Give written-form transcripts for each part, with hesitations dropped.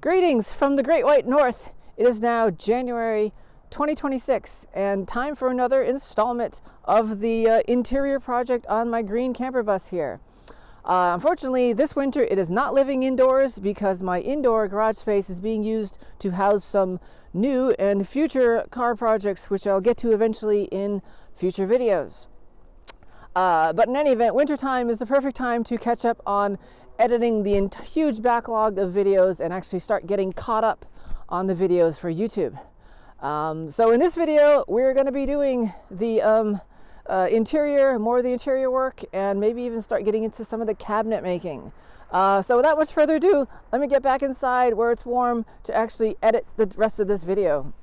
Greetings from the Great White North. It is now January 2026 and time for another installment of the interior project on my green camper bus here. Unfortunately, this winter it is not living indoors because my indoor garage space is being used to house some new and future car projects, which I'll get to eventually in future videos. But in any event, wintertime is the perfect time to catch up on editing the huge backlog of videos and actually start getting caught up on the videos for YouTube. So in this video, we're going to be doing the more of the interior work, and maybe even start getting into some of the cabinet making. So without much further ado, let me get back inside where it's warm to actually edit the rest of this video.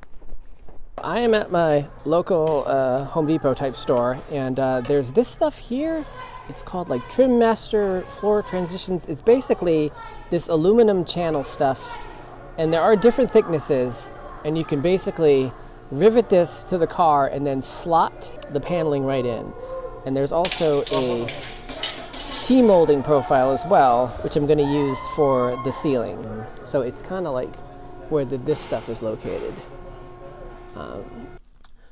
I am at my local Home Depot type store, and there's this stuff here. It's called like Trim Master Floor Transitions. It's basically this aluminum channel stuff, and there are different thicknesses, and you can basically rivet this to the car and then slot the paneling right in. And there's also a T-molding profile as well, which I'm going to use for the ceiling. So it's kind of like where this stuff is located.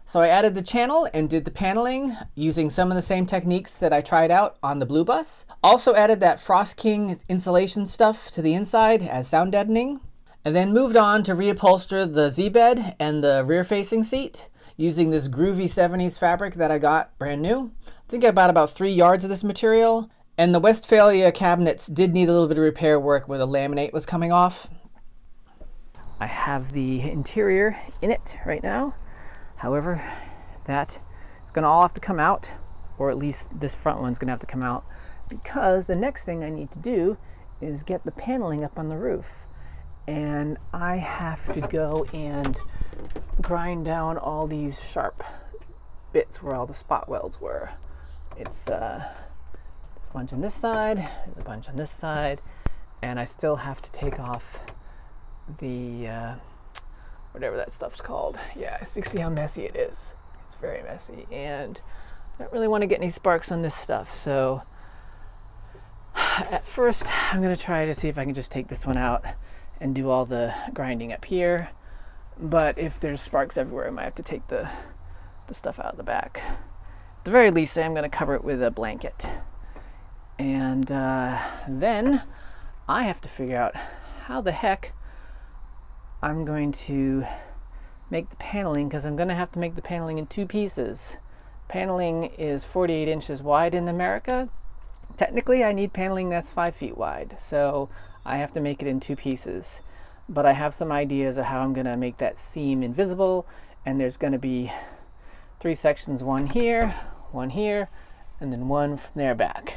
So I added the channel and did the paneling using some of the same techniques that I tried out on the Blue Bus. Also added that Frost King insulation stuff to the inside as sound deadening. And then moved on to reupholster the Z-bed and the rear-facing seat using this groovy 70s fabric that I got brand new. I think I bought about 3 yards of this material. And the Westphalia cabinets did need a little bit of repair work where the laminate was coming off. I have the interior in it right now. However, that is going to all have to come out, or at least this front one's going to have to come out, because the next thing I need to do is get the paneling up on the roof. And I have to go and grind down all these sharp bits where all the spot welds were. It's a bunch on this side, a bunch on this side, and I still have to take off the whatever that stuff's called. Yeah, see how messy it is. It's very messy, and I don't really want to get any sparks on this stuff. So at first, I'm going to try to see if I can just take this one out and do all the grinding up here. But if there's sparks everywhere, I might have to take the stuff out of the back. At the very least, I'm going to cover it with a blanket. And then I have to figure out how the heck I'm going to make the paneling, because I'm going to have to make the paneling in 2 pieces. Paneling is 48 inches wide in America. Technically, I need paneling that's 5 feet wide, so I have to make it in 2 pieces. But I have some ideas of how I'm going to make that seam invisible, and there's going to be 3 sections, one here, and then one from there back.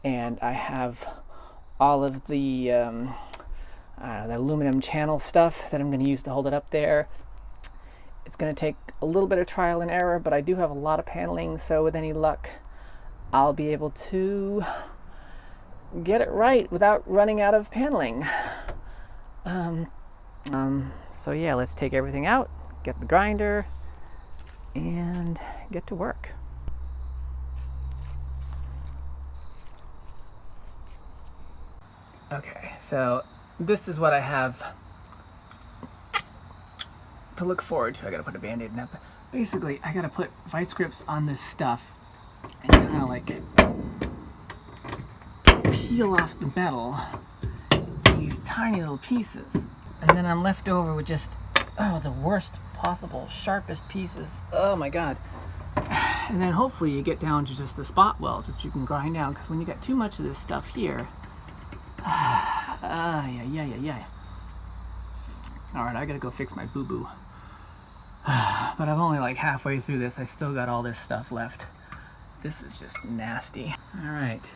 And I have all of the aluminum channel stuff that I'm going to use to hold it up there. It's going to take a little bit of trial and error, but I do have a lot of paneling, so with any luck, I'll be able to get it right without running out of paneling. So yeah, let's take everything out, get the grinder, and get to work. Okay, so this is what I have to look forward to. I gotta put a band-aid in that. But basically, I gotta put vice grips on this stuff and kind of like peel off the metal, these tiny little pieces. And then I'm left over with just, the worst possible, sharpest pieces. Oh my God. And then hopefully you get down to just the spot welds, which you can grind down, because when you got too much of this stuff here, yeah. Alright, I gotta go fix my boo-boo. But I'm only like halfway through this. I still got all this stuff left. This is just nasty. Alright.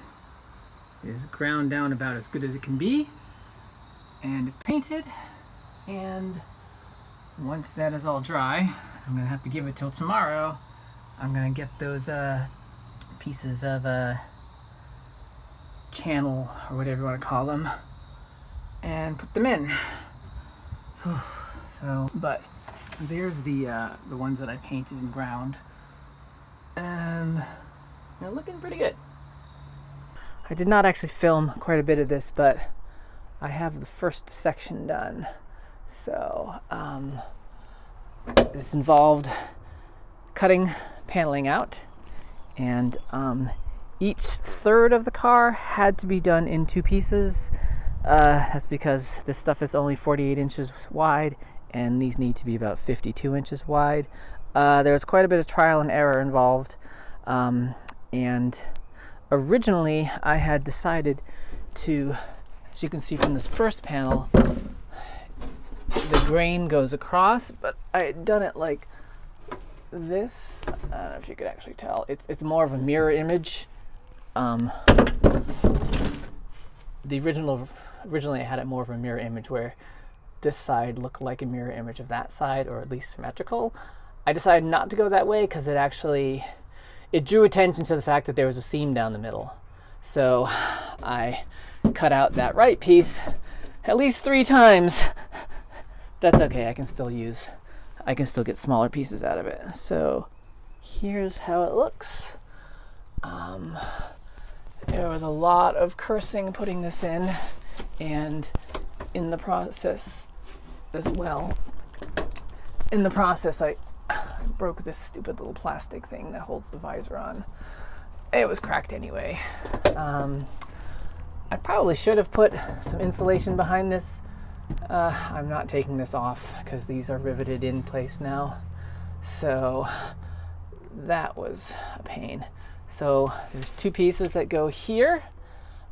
It is ground down about as good as it can be. And it's painted. And once that is all dry, I'm gonna have to give it till tomorrow. I'm gonna get those pieces of channel, or whatever you want to call them, and put them in. So, but there's the ones that I painted and ground, and they're looking pretty good. I did not actually film quite a bit of this, but I have the first section done. So this involved cutting paneling out, and each third of the car had to be done in 2 pieces. That's because this stuff is only 48 inches wide, and these need to be about 52 inches wide. There was quite a bit of trial and error involved, and originally I had decided to, as you can see from this first panel, the grain goes across, but I had done it like this. I don't know if you could actually tell. It's more of a mirror image. Originally I had it more of a mirror image where this side looked like a mirror image of that side, or at least symmetrical. I decided not to go that way because it drew attention to the fact that there was a seam down the middle. So I cut out that right piece at least 3 times. That's okay, I can still get smaller pieces out of it. So here's how it looks. There was a lot of cursing putting this in, and in the process as well. In the process, I broke this stupid little plastic thing that holds the visor on. It was cracked anyway. I probably should have put some insulation behind this. I'm not taking this off because these are riveted in place now. So that was a pain. So there's 2 pieces that go here.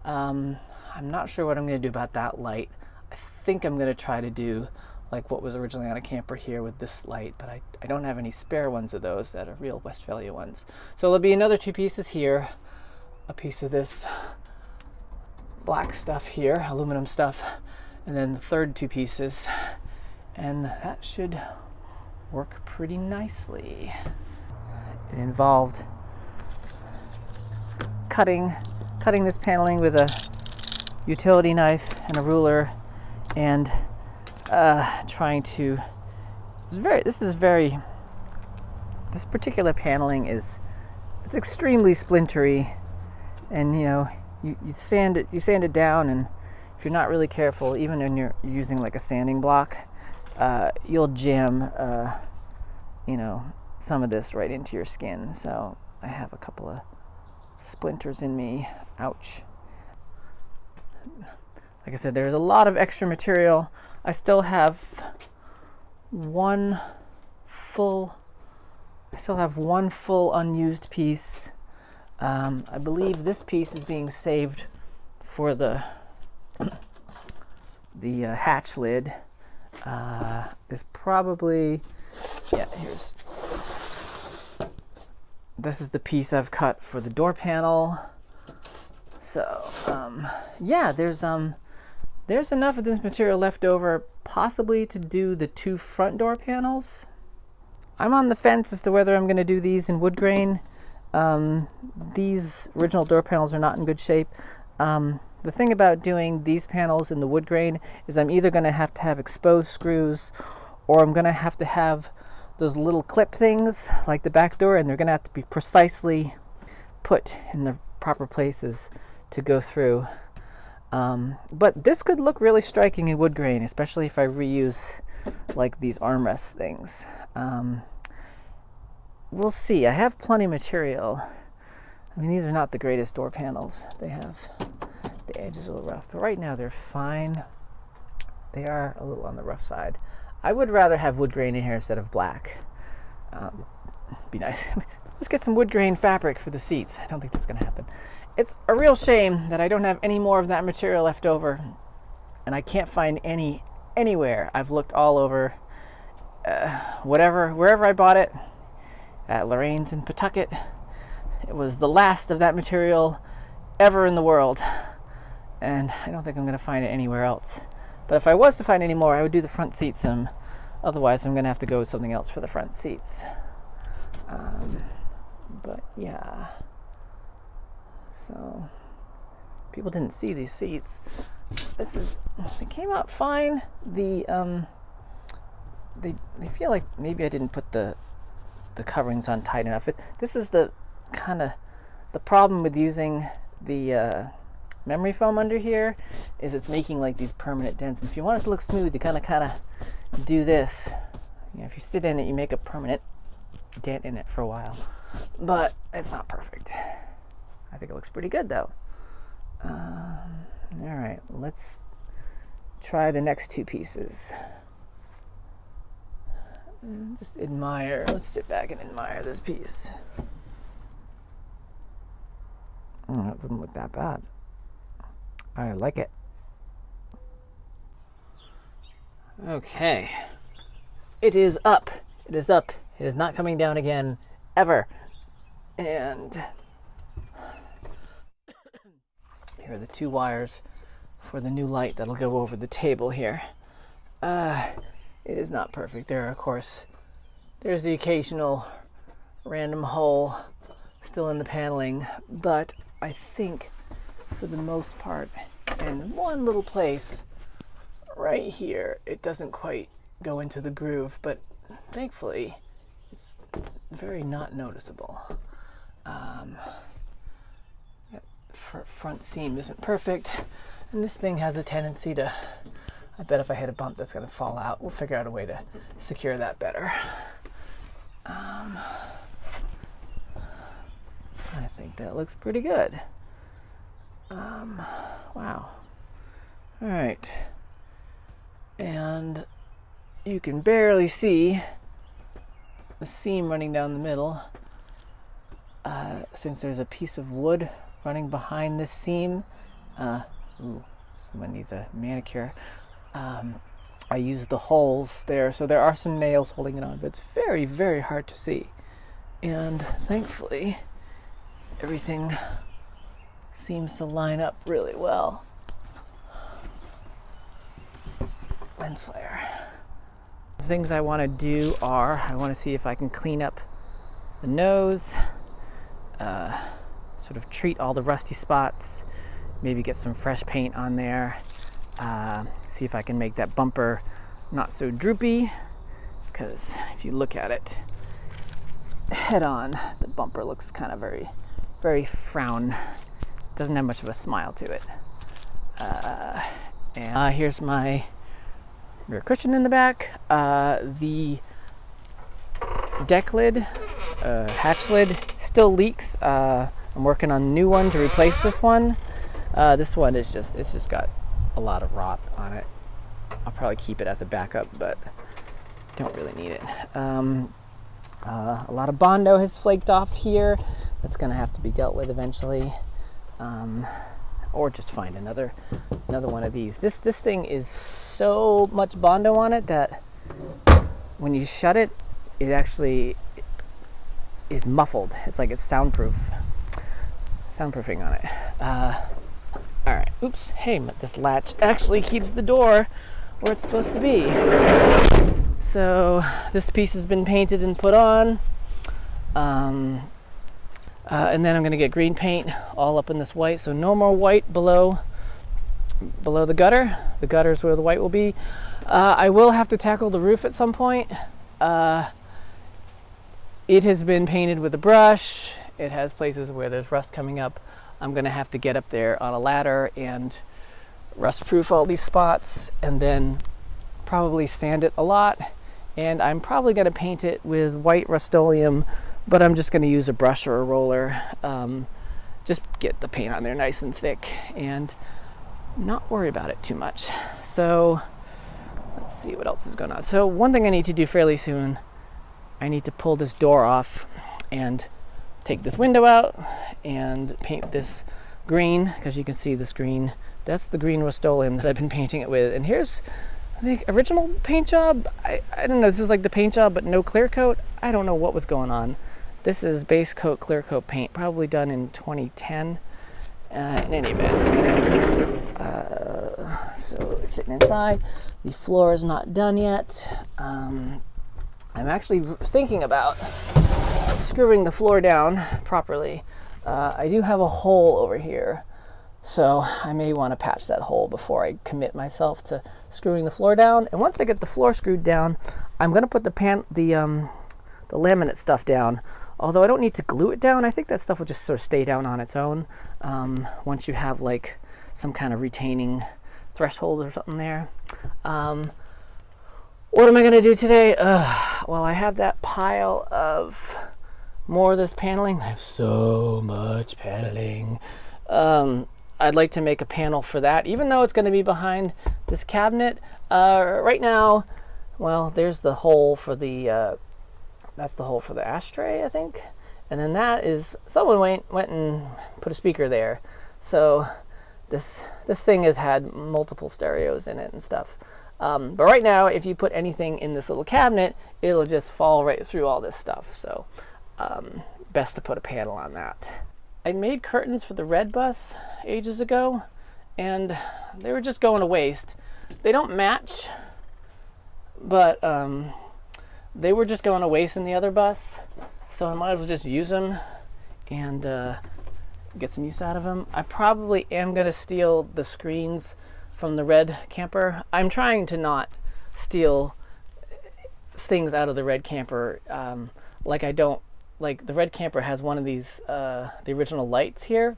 I'm not sure what I'm going to do about that light. I think I'm going to try to do like what was originally on a camper here with this light, but I don't have any spare ones of those that are real Westphalia ones. So there'll be another 2 pieces here, a piece of this black stuff here, aluminum stuff, and then the third 2 pieces, and that should work pretty nicely. It involved cutting this paneling with a utility knife and a ruler, and trying to, this particular paneling it's extremely splintery, and you sand it down, and if you're not really careful, even when you're using like a sanding block, you'll jam some of this right into your skin. So I have a couple of splinters in me. Ouch. Like I said, there's a lot of extra material. I still have one full unused piece. I believe this piece is being saved for the hatch lid. There's probably, this is the piece I've cut for the door panel. So there's enough of this material left over possibly to do the 2 front door panels. I'm on the fence as to whether I'm going to do these in wood grain. These original door panels are not in good shape. The thing about doing these panels in the wood grain is I'm either going to have exposed screws, or I'm going to have those little clip things like the back door, and they're going to have to be precisely put in the proper places to go through. But this could look really striking in wood grain, especially if I reuse like these armrest things. We'll see. I have plenty of material. I mean, these are not the greatest door panels. They have the edges a little rough, but right now they're fine. They are a little on the rough side. I would rather have wood grain in here instead of black. Be nice. Let's get some wood grain fabric for the seats. I don't think that's going to happen. It's a real shame that I don't have any more of that material left over, and I can't find any anywhere. I've looked all over, wherever I bought it, at Lorraine's in Pawtucket. It was the last of that material ever in the world, and I don't think I'm going to find it anywhere else. But if I was to find any more, I would do the front seats, and otherwise I'm going to have to go with something else for the front seats. But yeah, so people didn't see these seats. They came out fine. They feel like maybe I didn't put the coverings on tight enough. This is the kind of the problem with using the memory foam under here is it's making like these permanent dents. And if you want it to look smooth, you kind of do this. You know, if you sit in it, you make a permanent dent in it for a while. But it's not perfect. I think it looks pretty good though. All right, let's try the next two pieces. Just admire. Let's sit back and admire this piece. Oh, it doesn't look that bad. I like it. Okay. It is up. It is up. It is not coming down again, ever. And here are the two wires for the new light that'll go over the table here. It is not perfect. There, of course, there's the occasional random hole still in the paneling, but I think for the most part, in one little place right here, it doesn't quite go into the groove, but thankfully it's very not noticeable. That front seam isn't perfect, and this thing has a tendency to, I bet if I hit a bump that's going to fall out. We'll figure out a way to secure that better. I think that looks pretty good. Wow. All right. And you can barely see the seam running down the middle, since there's a piece of wood running behind this seam. Ooh, someone needs a manicure. I used the holes there, so there are some nails holding it on, but it's very, very hard to see. And thankfully, everything seems to line up really well. Lens flare. The things I want to do are, I want to see if I can clean up the nose, sort of treat all the rusty spots, maybe get some fresh paint on there, see if I can make that bumper not so droopy, because if you look at it head on, the bumper looks kind of very, very frown. Doesn't have much of a smile to it. And here's my rear cushion in the back. The deck lid, hatch lid, still leaks. I'm working on a new one to replace this one. This one is it's just got a lot of rot on it. I'll probably keep it as a backup, but don't really need it. A lot of Bondo has flaked off here. That's gonna have to be dealt with eventually. Or just find another one of these. This thing is so much Bondo on it that when you shut it, it actually is muffled. It's like it's soundproofing on it. All right, oops, hey, this latch actually keeps the door where it's supposed to be. So this piece has been painted and put on. And then I'm going to get green paint all up in this white, so no more white below the gutter. The gutter is where the white will be. I will have to tackle the roof at some point. It has been painted with a brush. It has places where there's rust coming up. I'm going to have to get up there on a ladder and rust proof all these spots, and then probably sand it a lot. And I'm probably going to paint it with white Rust-Oleum, but I'm just going to use a brush or a roller. Just get the paint on there nice and thick and not worry about it too much. So let's see what else is going on. So one thing I need to do fairly soon, I need to pull this door off and take this window out and paint this green, because you can see this green. That's the green Rust-Oleum that I've been painting it with. And here's the original paint job. I don't know, this is like the paint job but no clear coat. I don't know what was going on. This is base coat clear coat paint, probably done in 2010. In any event, so it's sitting inside. The floor is not done yet. I'm actually thinking about screwing the floor down properly. I do have a hole over here, so I may want to patch that hole before I commit myself to screwing the floor down. And once I get the floor screwed down, I'm going to put the laminate stuff down. Although I don't need to glue it down, I think that stuff will just sort of stay down on its own. Once you have like some kind of retaining threshold or something there. What am I going to do today? Well, I have that pile of more of this paneling. I have so much paneling. I'd like to make a panel for that, even though it's going to be behind this cabinet. Right now, well, there's the hole for the, that's the hole for the ashtray, I think. And then that is, someone went and put a speaker there. So this thing has had multiple stereos in it and stuff. But right now, if you put anything in this little cabinet, it'll just fall right through all this stuff. So best to put a panel on that. I made curtains for the red bus ages ago, and they were just going to waste. They don't match, but they were just going to waste in the other bus. So I might as well just use them and get some use out of them. I probably am going to steal the screens from the red camper. I'm trying to not steal things out of the red camper. Like the red camper has one of these, the original lights here.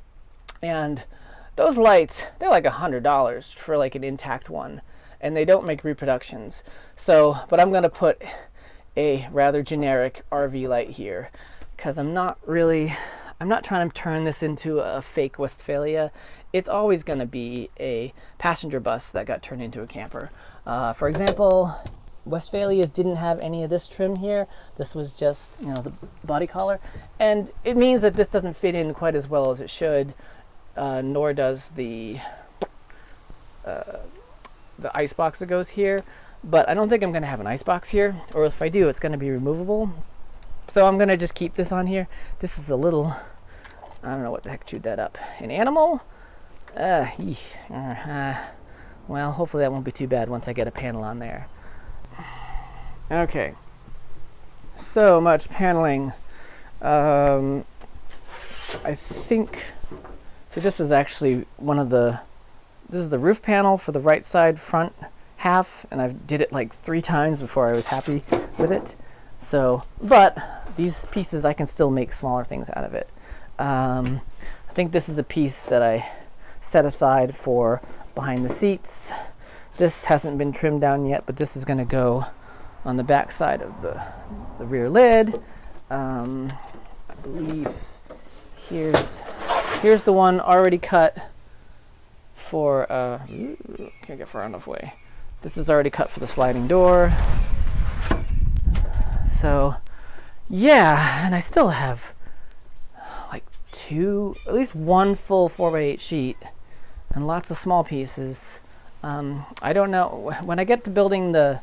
And those lights, they're like $100 for like an intact one. And they don't make reproductions. So, but I'm going to put a rather generic RV light here, because I'm not trying to turn this into a fake Westphalia. It's always going to be a passenger bus that got turned into a camper. For example, Westphalias didn't have any of this trim here. This was just, the body collar, and it means that this doesn't fit in quite as well as it should, nor does the ice box that goes here. But I don't think I'm going to have an ice box here, or if I do, it's going to be removable. So I'm going to just keep this on here. This is a little, I don't know what the heck chewed that up. An animal? Well, hopefully that won't be too bad once I get a panel on there. Okay. So much paneling. I think, so this is actually this is the roof panel for the right side front half, and I did it like 3 times before I was happy with it. So, but these pieces I can still make smaller things out of it. I think this is the piece that I set aside for behind the seats. This hasn't been trimmed down yet, but this is going to go on the back side of the rear lid. I believe here's the one already cut for can't get far enough away. This is already cut for the sliding door. So yeah, and I still have like at least one full 4x8 sheet and lots of small pieces. I don't know, when I get to building the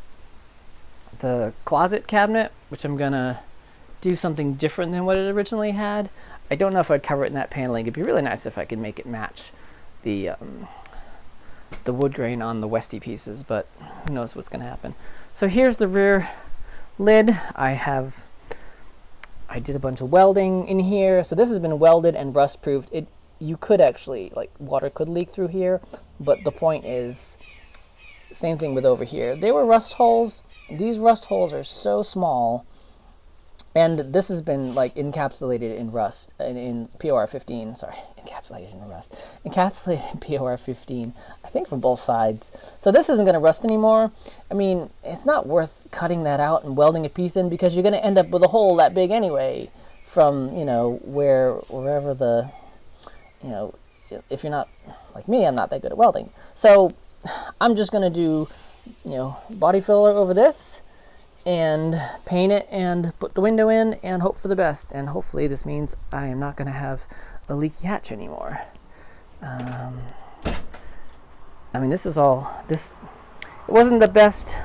closet cabinet, which I'm gonna do something different than what it originally had. I don't know if I'd cover it in that paneling. It'd be really nice if I could make it match the wood grain on the Westy pieces, but who knows what's gonna happen. So here's the rear lid. I did a bunch of welding in here. So this has been welded and rust proofed. You could actually, like, water could leak through here, but the point is, same thing with over here. They were rust holes. These rust holes are so small, and this has been like encapsulated in rust, in POR 15, sorry, encapsulated in rust, encapsulated in POR 15, I think from both sides. So this isn't going to rust anymore. I mean, it's not worth cutting that out and welding a piece in, because you're going to end up with a hole that big anyway from, wherever the, if you're not like me, I'm not that good at welding. So I'm just going to do, body filler over this and paint it and put the window in and hope for the best. And hopefully this means I am not going to have a leaky hatch anymore. I mean, it wasn't the best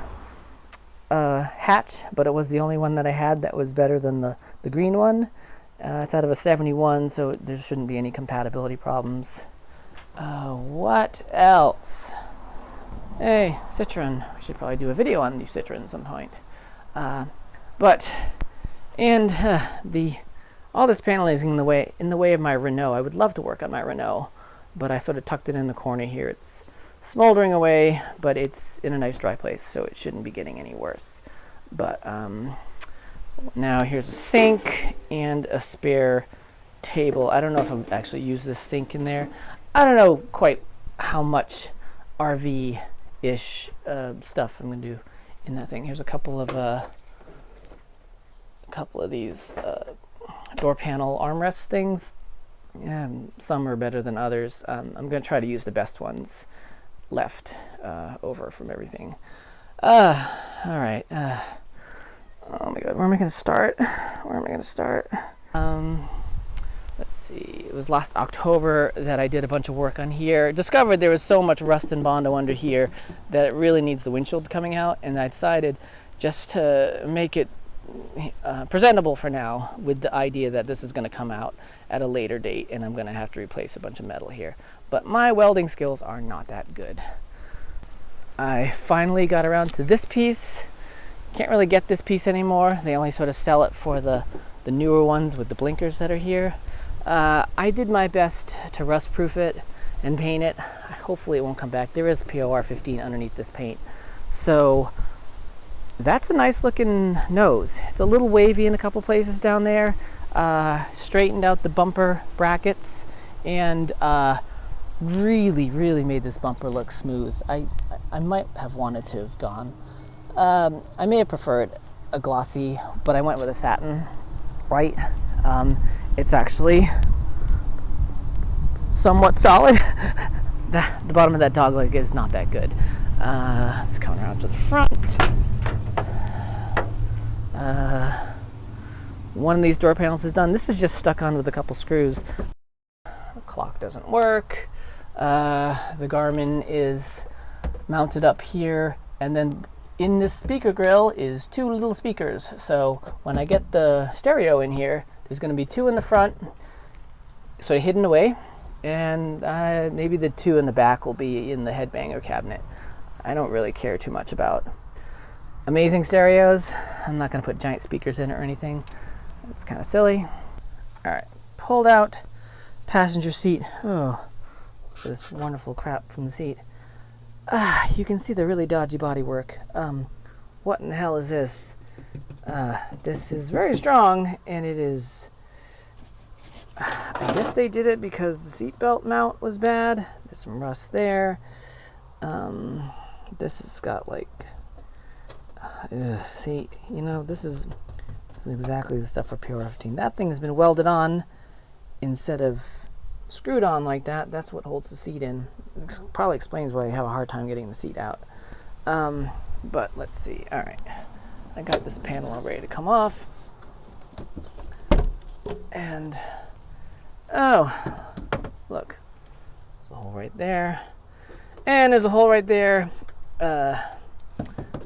hatch, but it was the only one that I had that was better than the green one. It's out of a 71, so there shouldn't be any compatibility problems. What else? Hey, Citroen. I should probably do a video on the Citroen at some point. All this paneling is in the way of my Renault. I would love to work on my Renault, but I sort of tucked it in the corner here. It's smoldering away, but it's in a nice dry place, so it shouldn't be getting any worse. But now here's a sink and a spare table. I don't know if I'll actually use this sink in there. I don't know quite how much RV-ish stuff I'm gonna do in that thing. Here's a couple of these door panel armrest things. Yeah, some are better than others. I'm gonna try to use the best ones left over from everything. All right. Oh my God, where am I gonna start? Let's see, it was last October that I did a bunch of work on here. Discovered there was so much rust and Bondo under here that it really needs the windshield coming out, and I decided just to make it presentable for now, with the idea that this is going to come out at a later date and I'm going to have to replace a bunch of metal here. But my welding skills are not that good. I finally got around to this piece. Can't really get this piece anymore. They only sort of sell it for the newer ones with the blinkers that are here. I did my best to rust proof it and paint it. Hopefully it won't come back. There is POR 15 underneath this paint. So that's a nice looking nose. It's a little wavy in a couple places down there. Straightened out the bumper brackets and really made this bumper look smooth. I might have wanted to have gone. I may have preferred a glossy, but I went with a satin white. It's actually somewhat solid. The bottom of that dog leg is not that good. Let's come around to the front. One of these door panels is done. This is just stuck on with a couple screws. The clock doesn't work. The Garmin is mounted up here, and then in this speaker grill is two little speakers. So when I get the stereo in here, there's going to be two in the front, sort of hidden away, and maybe the two in the back will be in the headbanger cabinet. I don't really care too much about amazing stereos. I'm not going to put giant speakers in it or anything. It's kind of silly. All right, pulled out passenger seat. Oh, this wonderful crap from the seat. You can see the really dodgy bodywork. What in the hell is this? This is very strong, and it is... I guess they did it because the seatbelt mount was bad. There's some rust there. This has got like... see, you know, this is exactly the stuff for PR15. That thing has been welded on instead of screwed on like that. That's what holds the seat in. It probably explains why I have a hard time getting the seat out. But let's see. All right, I got this panel all ready to come off. And oh, look, there's a hole right there, and there's a hole right there,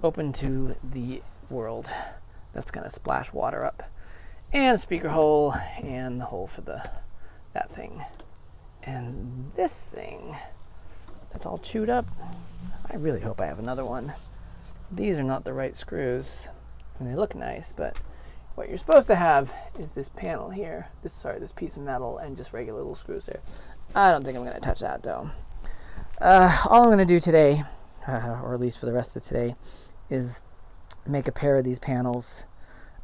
open to the world. That's gonna splash water up, and a speaker hole, and the hole for that thing, and this thing that's all chewed up. I really hope I have another one. These are not the right screws, and they look nice, but what you're supposed to have is this panel here, this piece of metal, and just regular little screws there. I don't think I'm gonna touch that though. All I'm gonna do today, or at least for the rest of today, is make a pair of these panels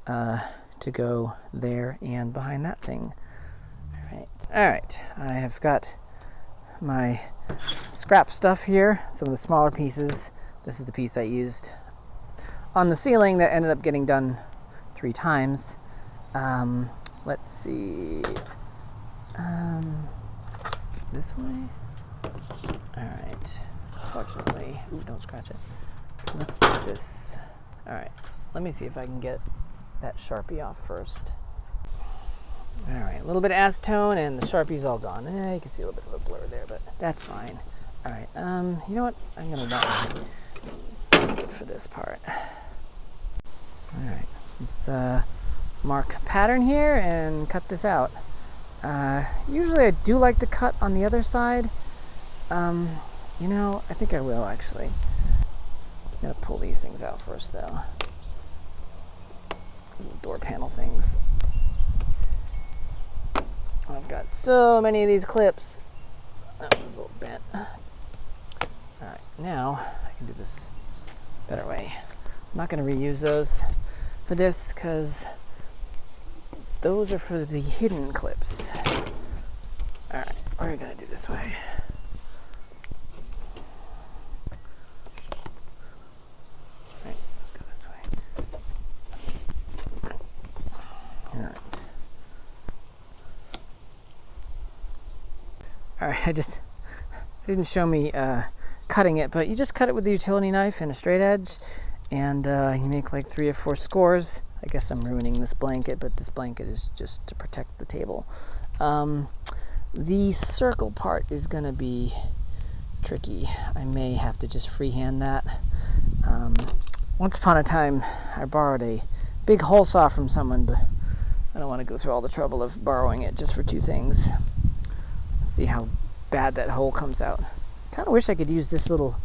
to go there and behind that thing. All right, I have got my scrap stuff here, some of the smaller pieces. This is the piece I used on the ceiling that ended up getting done 3 times. Let's see, this way. All right, fortunately, ooh, don't scratch it. Let's put this, all right, let me see if I can get that Sharpie off first. All right, a little bit of acetone and the Sharpie's all gone. You can see a little bit of a blur there, but that's fine. All right, you know what? I'm gonna make it for this part. All right, let's mark pattern here and cut this out. Usually I do like to cut on the other side. You know, I think I will actually. I'm gonna pull these things out first though. Little door panel things. I've got so many of these clips. That one's a little bent. Alright, now I can do this a better way. I'm not going to reuse those for this because those are for the hidden clips. Alright, we're going to do this way. All right, it didn't show me cutting it, but you just cut it with a utility knife and a straight edge, and you make like 3 or 4 scores. I guess I'm ruining this blanket, but this blanket is just to protect the table. The circle part is gonna be tricky. I may have to just freehand that. Once upon a time, I borrowed a big hole saw from someone, but I don't want to go through all the trouble of borrowing it just for 2 things. Let's see how bad that hole comes out. Kind of wish I could use this little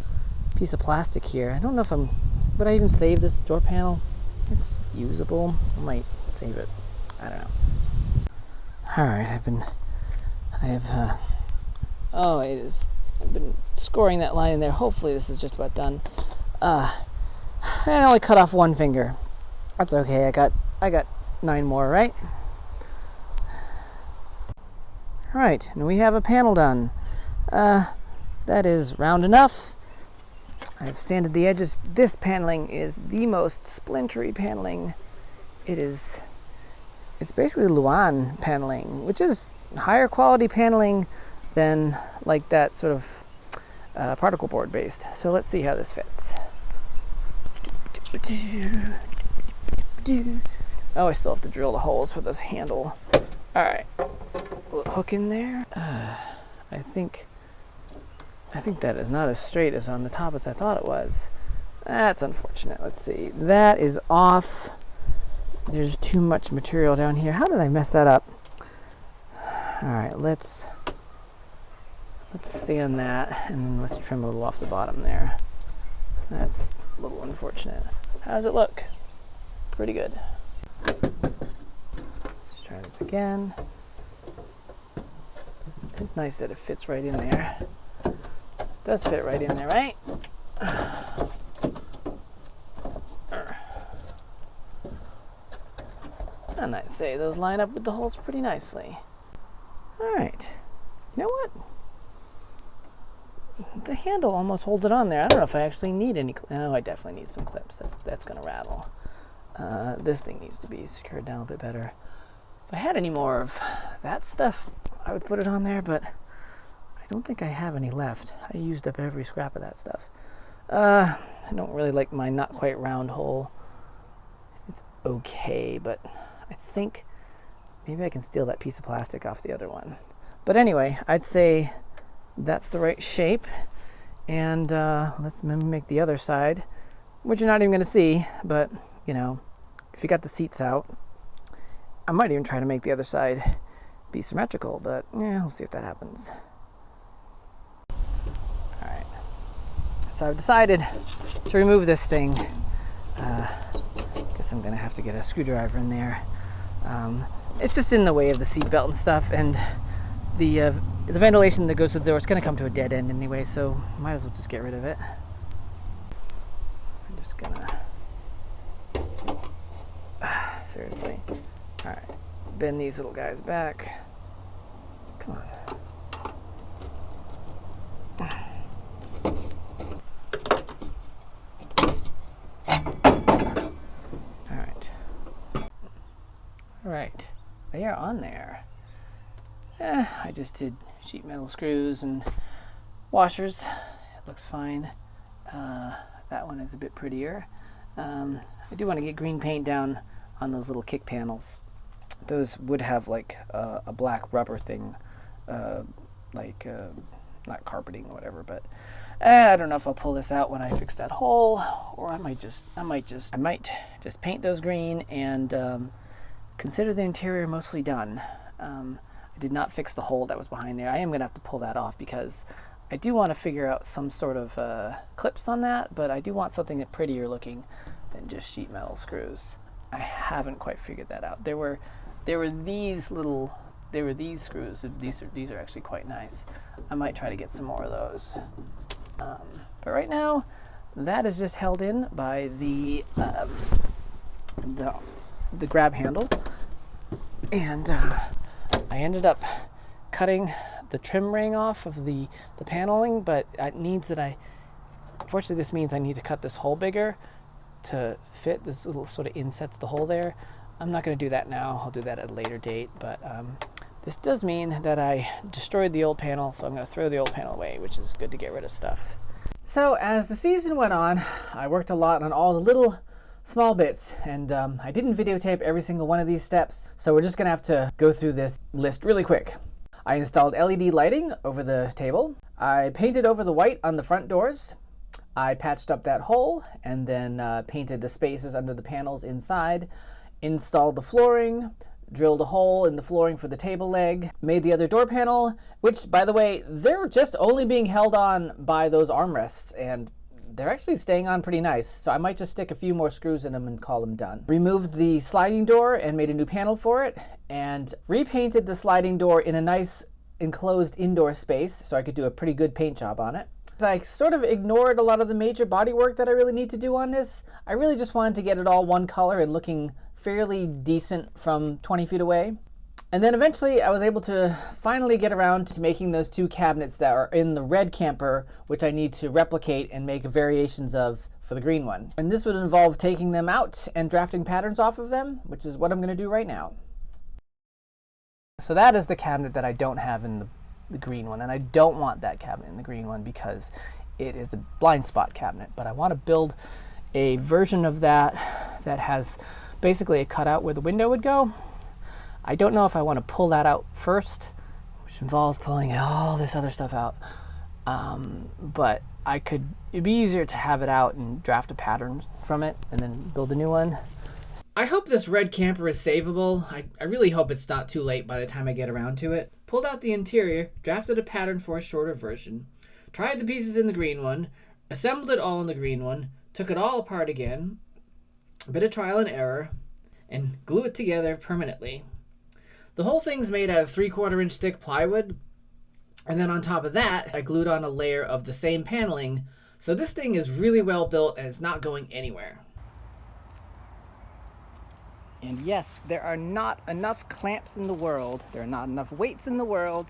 piece of plastic here. I don't know if would I even save this door panel? It's usable. I might save it. I don't know. All right, I've been scoring that line in there. Hopefully this is just about done. I only cut off 1 finger. That's okay. I got 9 more, right? All right, and we have a panel done. That is round enough. I've sanded the edges. This paneling is the most splintery paneling. It's basically Luan paneling, which is higher quality paneling than like that sort of particle board based. So let's see how this fits. Oh, I still have to drill the holes for this handle. All right, a little hook in there. I think that is not as straight as on the top as I thought it was. That's unfortunate. Let's see. That is off. There's too much material down here. How did I mess that up? All right, let's sand that, and then let's trim a little off the bottom there. That's a little unfortunate. How does it look? Pretty good. Let's try this again. It's nice that it fits right in there. It does fit right in there, right? And I'd say those line up with the holes pretty nicely. All right. You know what? The handle almost holds it on there. I don't know if I actually need any. Oh, I definitely need some clips. That's gonna rattle. This thing needs to be secured down a bit better. If I had any more of that stuff, I would put it on there, but I don't think I have any left. I used up every scrap of that stuff. I don't really like my not quite round hole. It's okay, but I think maybe I can steal that piece of plastic off the other one. But anyway, I'd say that's the right shape. And let's make the other side, which you're not even going to see, but you know, if you got the seats out, I might even try to make the other side be symmetrical, but yeah, we'll see if that happens. All right, so I've decided to remove this thing. Guess I'm gonna have to get a screwdriver in there. It's just in the way of the seat belt and stuff, and the ventilation that goes through the door is gonna come to a dead end anyway, so might as well just get rid of it. I'm just gonna seriously. All right, bend these little guys back. Come on. All right, they are on there. I just did sheet metal screws and washers. It looks fine. That one is a bit prettier. I do want to get green paint down on those little kick panels. Those would have like a black rubber thing, like not carpeting or whatever, but I don't know if I'll pull this out when I fix that hole, or I might just paint those green and consider the interior mostly done. I did not fix the hole that was behind there. I am gonna have to pull that off because I do want to figure out some sort of clips on that, but I do want something that prettier looking than just sheet metal screws. I haven't quite figured that out. There were these screws. These are actually quite nice. I might try to get some more of those. But right now, that is just held in by the grab handle, and I ended up cutting the trim ring off of the paneling, but it needs that unfortunately this means I need to cut this hole bigger to fit. This little sort of insets the hole there. I'm not going to do that now. I'll do that at a later date, but This does mean that I destroyed the old panel, so I'm going to throw the old panel away, which is good to get rid of stuff. So as the season went on, I worked a lot on all the little small bits, and I didn't videotape every single one of these steps, so we're just going to have to go through this list really quick. I installed LED lighting over the table. I painted over the white on the front doors. I patched up that hole and then painted the spaces under the panels inside, installed the flooring, drilled a hole in the flooring for the table leg, made the other door panel, which, by the way, they're just only being held on by those armrests, and they're actually staying on pretty nice, so I might just stick a few more screws in them and call them done. Removed the sliding door and made a new panel for it, and repainted the sliding door in a nice enclosed indoor space so I could do a pretty good paint job on it. I sort of ignored a lot of the major body work that I really need to do on this. I really just wanted to get it all one color and looking fairly decent from 20 feet away. And then eventually I was able to finally get around to making those two cabinets that are in the red camper, which I need to replicate and make variations of for the green one. And this would involve taking them out and drafting patterns off of them, which is what I'm going to do right now. So that is the cabinet that I don't have in the green one, and I don't want that cabinet in the green one because it is a blind spot cabinet, but I want to build a version of that that has basically a cutout where the window would go. I don't know if I want to pull that out first, which involves pulling all this other stuff out, but it'd be easier to have it out and draft a pattern from it and then build a new one. I hope this red camper is savable. I really hope it's not too late by the time I get around to it. Pulled out the interior, drafted a pattern for a shorter version, tried the pieces in the green one, assembled it all in the green one, took it all apart again, a bit of trial and error, and glue it together permanently. The whole thing's made out of 3/4 inch thick plywood, and then on top of that, I glued on a layer of the same paneling, so this thing is really well built and it's not going anywhere. And yes, there are not enough clamps in the world, there are not enough weights in the world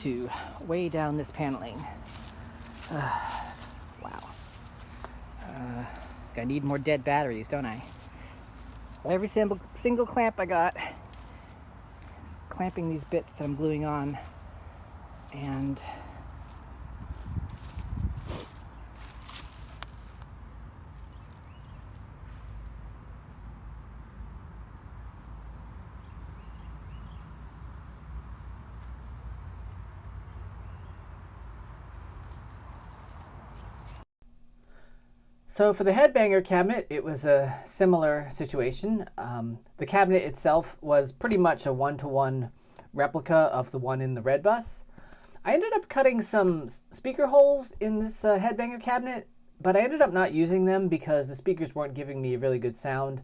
to weigh down this paneling. Wow. I need more dead batteries, don't I? Every single clamp I got is clamping these bits that I'm gluing on, and so for the headbanger cabinet, it was a similar situation. The cabinet itself was pretty much a one-to-one replica of the one in the red bus. I ended up cutting some speaker holes in this headbanger cabinet, but I ended up not using them because the speakers weren't giving me a really good sound,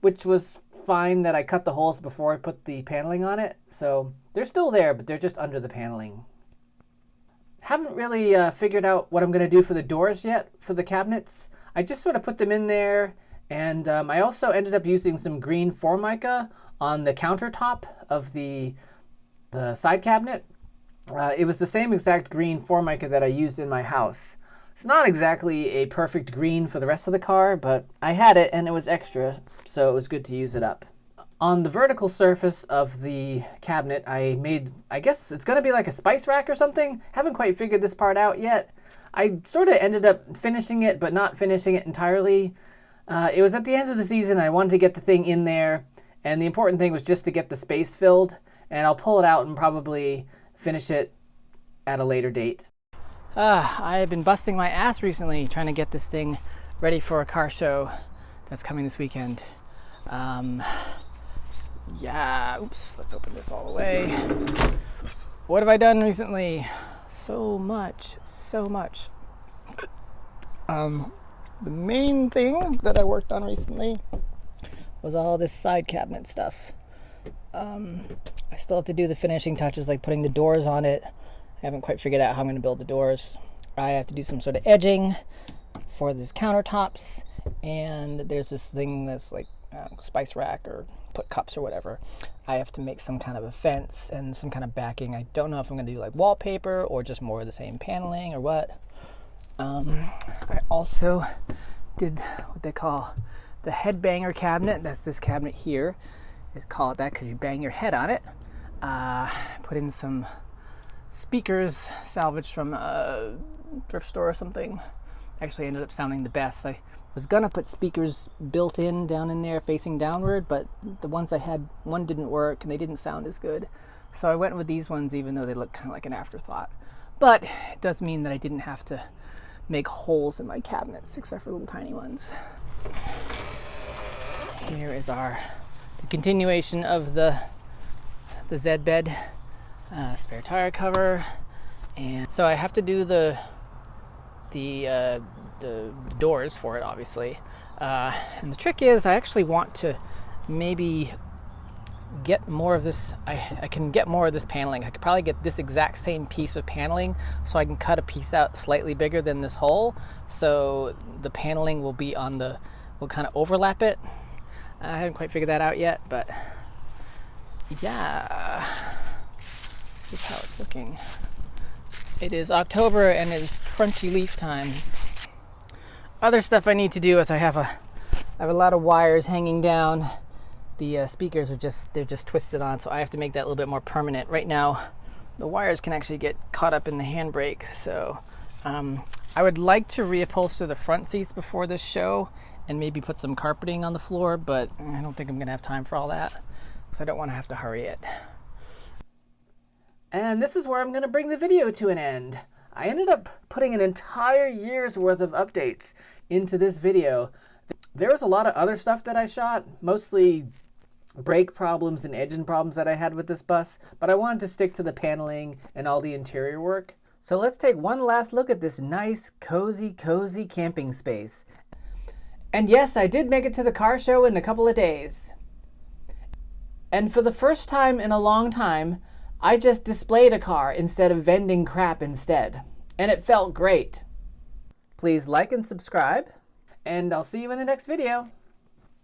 which was fine that I cut the holes before I put the paneling on it. So they're still there, but they're just under the paneling. Haven't really figured out what I'm going to do for the doors yet for the cabinets. I just sort of put them in there, and I also ended up using some green Formica on the countertop of the side cabinet. It was the same exact green Formica that I used in my house. It's not exactly a perfect green for the rest of the car, but I had it and it was extra, so it was good to use it up. On the vertical surface of the cabinet, I made, I guess it's going to be like a spice rack or something. Haven't quite figured this part out yet. I sort of ended up finishing it, but not finishing it entirely. It was at the end of the season. I wanted to get the thing in there, and the important thing was just to get the space filled, and I'll pull it out and probably finish it at a later date. I have been busting my ass recently trying to get this thing ready for a car show that's coming this weekend. Yeah, oops, let's open this all the way. What have I done recently? So much. The main thing that I worked on recently was all this side cabinet stuff. I still have to do the finishing touches, like putting the doors on it. I haven't quite figured out how I'm going to build the doors. I have to do some sort of edging for these countertops, and there's this thing that's like spice rack or put cups or whatever. I have to make some kind of a fence and some kind of backing. I don't know if I'm going to do like wallpaper or just more of the same paneling or what. I also did what they call the headbanger cabinet. That's this cabinet here. They call it that because you bang your head on it. Put in some speakers salvaged from a thrift store or something. Actually ended up sounding the best. I was gonna put speakers built in down in there facing downward, but the ones I had, one didn't work and they didn't sound as good. So I went with these ones even though they look kind of like an afterthought. But it does mean that I didn't have to make holes in my cabinets except for little tiny ones. Here is the continuation of the Z bed, spare tire cover, and so I have to do the doors for it, obviously. And the trick is, I actually want to maybe get more of this. I can get more of this paneling. I could probably get this exact same piece of paneling, so I can cut a piece out slightly bigger than this hole, so the paneling will be on will kind of overlap it. I haven't quite figured that out yet, but yeah, here's how it's looking. It is October and it is crunchy leaf time. Other stuff I need to do is I have a lot of wires hanging down. The speakers are they're just twisted on, so I have to make that a little bit more permanent. Right now, the wires can actually get caught up in the handbrake, so I would like to reupholster the front seats before this show and maybe put some carpeting on the floor, but I don't think I'm gonna have time for all that, so I don't want to have to hurry it. And this is where I'm gonna bring the video to an end. I ended up putting an entire year's worth of updates into this video. There was a lot of other stuff that I shot, mostly brake problems and engine problems that I had with this bus, but I wanted to stick to the paneling and all the interior work. So let's take one last look at this nice, cozy camping space. And yes, I did make it to the car show in a couple of days. And for the first time in a long time, I just displayed a car instead of vending crap instead. And it felt great. Please like and subscribe, and I'll see you in the next video.